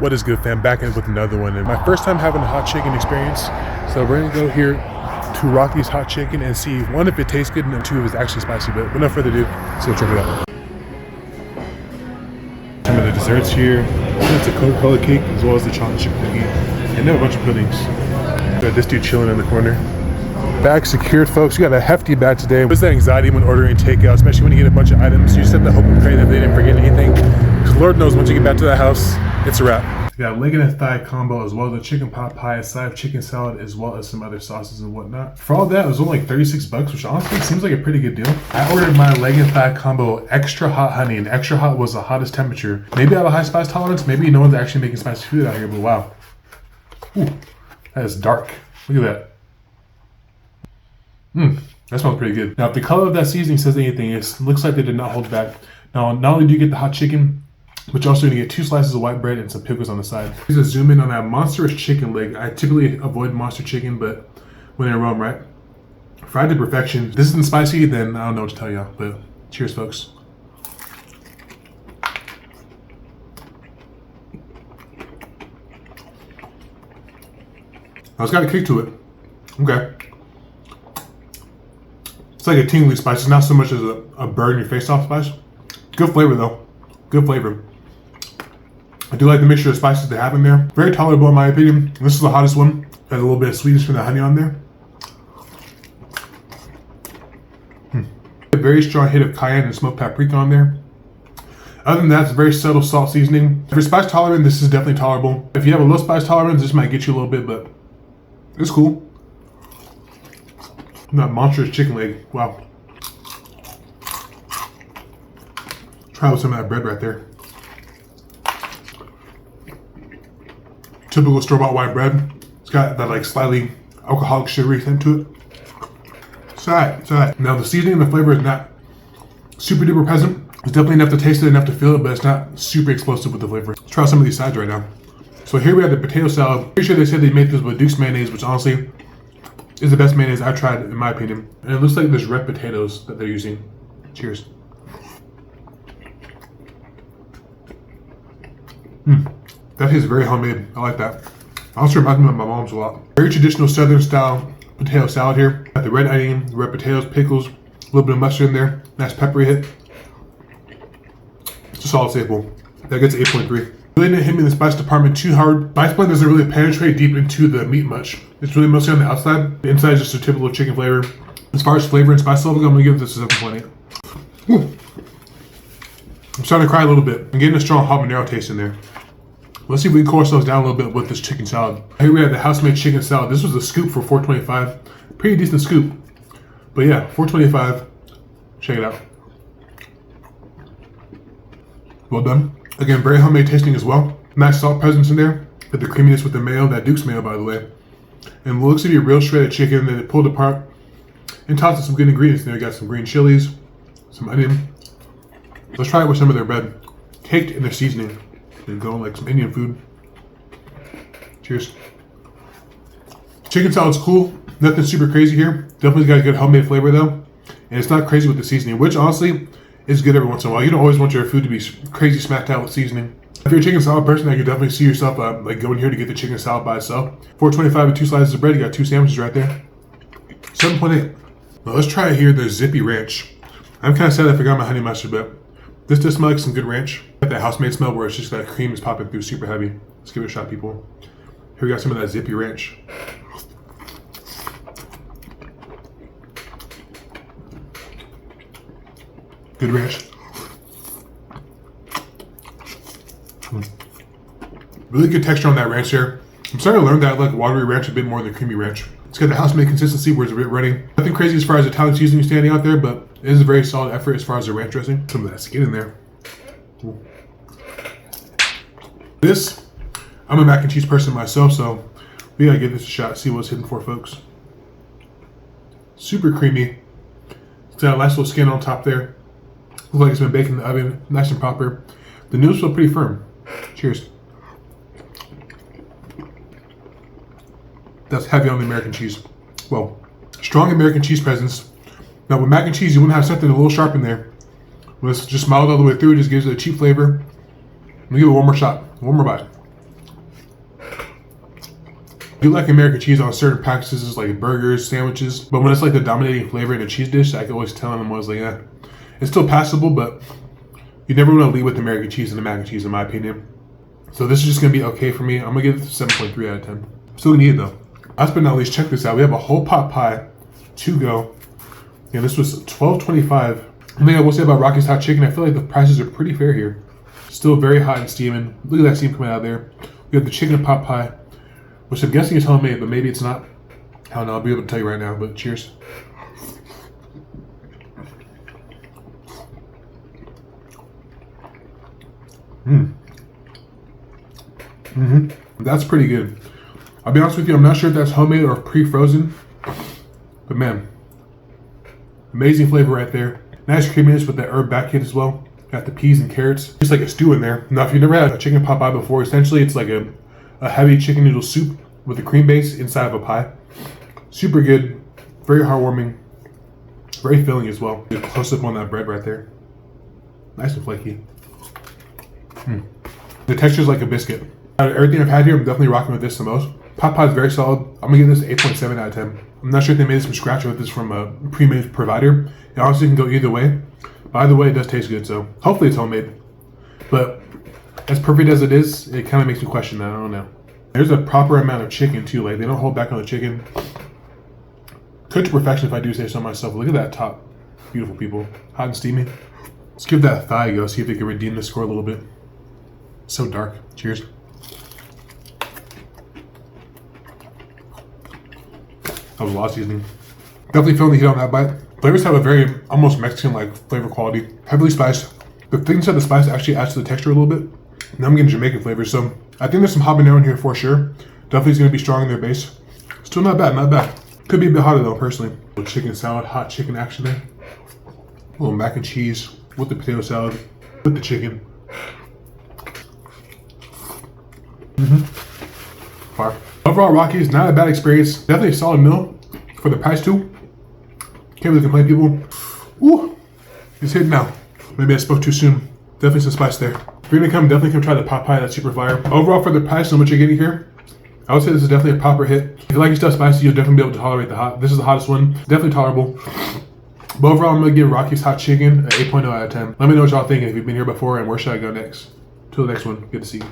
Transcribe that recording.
What is good, fam? Back in with another one, and my first time having a hot chicken experience. So we're gonna go here to Rocky's Hot Chicken and see, one, if it tastes good, and two, if it's actually spicy. But without further ado, let's go check it out. Some of the desserts here. It's a Coca-Cola cake as well as the chocolate chip cookie, and then a bunch of puddings. Got this dude chilling in the corner. Bag secured, folks. We got a hefty bag today. What's that anxiety when ordering takeout, especially when you get a bunch of items? You just have to hope and pray that they didn't forget anything. Because Lord knows once you get back to the house, it's a wrap. We got a leg and a thigh combo, as well as a chicken pot pie, a side of chicken salad, as well as some other sauces and whatnot. For all that, it was only like 36 bucks, which honestly seems like a pretty good deal. I ordered my leg and thigh combo extra hot honey, and extra hot was the hottest temperature. Maybe I have a high spice tolerance. Maybe no one's actually making spicy food out here, but wow. Ooh, that is dark. Look at that. That smells pretty good. Now, if the color of that seasoning says anything, it looks like they did not hold back. Now, not only do you get the hot chicken, but you're also going to get 2 slices of white bread and some pickles on the side. Here's a zoom in on that monstrous chicken leg. I typically avoid monster chicken, but when in Rome, right? Fried to perfection. If this isn't spicy, then I don't know what to tell y'all, but cheers, folks. Now, it's got a kick to it. Okay. It's like a tingly spice. It's not so much as a burn your face off spice. Good flavor though. Good flavor. I do like the mixture of spices they have in there. Very tolerable in my opinion. This is the hottest one. Has a little bit of sweetness from the honey on there. A very strong hit of cayenne and smoked paprika on there. Other than that, it's a very subtle salt seasoning. If you're spice tolerant, this is definitely tolerable. If you have a low spice tolerance, this might get you a little bit, but it's cool. That monstrous chicken leg. Wow. Try with some of that bread right there. Typical store-bought white bread. It's got that like slightly alcoholic sugary scent to it. It's alright, it's alright. Now the seasoning and the flavor is not super duper present. It's definitely enough to taste it, enough to feel it, but it's not super explosive with the flavor. Let's try some of these sides right now. So here we have the potato salad. Pretty sure they said they made this with Duke's mayonnaise, which honestly is the best mayonnaise I've tried in my opinion. And it looks like there's red potatoes that they're using. Cheers. That is very homemade. I like that. Also reminds me of my mom's a lot. Very traditional southern style potato salad here. Got the red onion, the red potatoes, pickles, a little bit of mustard in there. Nice peppery hit. It's a solid staple. That gets 8.3. Really didn't hit me in the spice department too hard. Spice blend doesn't really penetrate deep into the meat much. It's really mostly on the outside. The inside is just a typical chicken flavor. As far as flavor and spice level, I'm gonna give this a 7.8. I'm starting to cry a little bit. I'm getting a strong habanero taste in there. Let's see if we can cool ourselves down a little bit with this chicken salad. Here we have the house-made chicken salad. This was a scoop for $4.25. Pretty decent scoop. But yeah, $4.25. Check it out. Well done. Again, very homemade tasting as well. Nice salt presence in there. With the creaminess with the mayo, that Duke's mayo by the way. And it looks to be a real shredded chicken that they pulled apart and tossed in some good ingredients in there. Got some green chilies, some onion. Let's try it with some of their bread. Caked in their seasoning. And going like some Indian food. Cheers. Chicken salad's cool. Nothing super crazy here. Definitely got a good homemade flavor though. And it's not crazy with the seasoning, which honestly is good every once in a while. You don't always want your food to be crazy smacked out with seasoning. If you're a chicken salad person, I could definitely see yourself like going here to get the chicken salad by itself. $4.25 with 2 slices of bread. You got 2 sandwiches right there. 7.8. Well, let's try it here. The Zippy Ranch. I'm kind of sad I forgot my honey mustard, but this does smell like some good ranch. Got that house-made smell where it's just that cream is popping through super heavy. Let's give it a shot, people. Here we got some of that Zippy Ranch. Good ranch. Really good texture on that ranch here. I'm starting to learn that I like watery ranch a bit more than creamy ranch. It's got the house-made consistency where it's a bit runny. Nothing crazy as far as Italian seasoning standing out there, but it is a very solid effort as far as the ranch dressing. Some of that skin in there. Ooh. This, I'm a mac and cheese person myself, so we gotta give this a shot, see what it's hitting for, folks. Super creamy. It's got a nice little skin on top there. Looks like it's been baked in the oven, nice and proper. The noodles feel pretty firm. Cheers. That's heavy on the American cheese. Well, strong American cheese presence. Now with mac and cheese, you want to have something a little sharp in there. When it's just mild all the way through, it just gives it a cheap flavor. Let me give it one more shot, one more bite. I do like American cheese on certain practices like burgers, sandwiches, but when it's like the dominating flavor in a cheese dish, I can always tell them I was like, yeah, it's still passable, but you never want to lead with American cheese and the mac and cheese in my opinion. So this is just gonna be okay for me. I'm gonna give it 7.3 out of 10. Still gonna eat it though. Last but not least, check this out. We have a whole pot pie to go. And this was $12.25. The thing I will say about Rocky's Hot Chicken, I feel like the prices are pretty fair here. Still very hot and steaming. Look at that steam coming out of there. We have the chicken pot pie, which I'm guessing is homemade, but maybe it's not. I don't know, I'll be able to tell you right now, but cheers. That's pretty good. I'll be honest with you, I'm not sure if that's homemade or pre-frozen, but man, amazing flavor right there. Nice creaminess with that herb back hit as well. Got the peas and carrots. Just like a stew in there. Now, if you've never had a chicken pot pie before, essentially it's like a heavy chicken noodle soup with a cream base inside of a pie. Super good, very heartwarming, very filling as well. Get a close up on that bread right there. Nice and flaky. The texture is like a biscuit. Out of everything I've had here, I'm definitely rocking with this the most. Pot pie is very solid. I'm gonna give this 8.7 out of 10. I'm not sure if they made this from scratch or if this is from a pre-made provider. It honestly can go either way. By the way, it does taste good, so hopefully it's homemade. But as perfect as it is, it kind of makes me question that. I don't know. There's a proper amount of chicken too. Like they don't hold back on the chicken. Cooked to perfection, if I do say so myself. Look at that top, beautiful people, hot and steamy. Let's give that thigh a go. See if they can redeem the score a little bit. So dark. Cheers. That was a lot of seasoning. Definitely feeling the heat on that bite. Flavors have a very almost Mexican-like flavor quality. Heavily spiced. The thickness of the spice actually adds to the texture a little bit. Now I'm getting Jamaican flavors, so I think there's some habanero in here for sure. Definitely is going to be strong in their base. Still not bad, not bad. Could be a bit hotter though, personally. A little chicken salad, hot chicken action there. A little mac and cheese with the potato salad, with the chicken. Fire. Overall, Rocky's not a bad experience. Definitely a solid meal for the price too. Can't really complain, people. Ooh, it's hitting now. Maybe I spoke too soon. Definitely some spice there. If you're gonna come, definitely come try the pot pie. That's super fire. Overall, for the price and what you're getting here, I would say this is definitely a proper hit. If you like your stuff spicy, you'll definitely be able to tolerate the hot. This is the hottest one. Definitely tolerable. But overall, I'm gonna give Rocky's Hot Chicken an 8.0 out of 10. Let me know what y'all think. If you've been here before and where should I go next. Till the next one. Good to see you.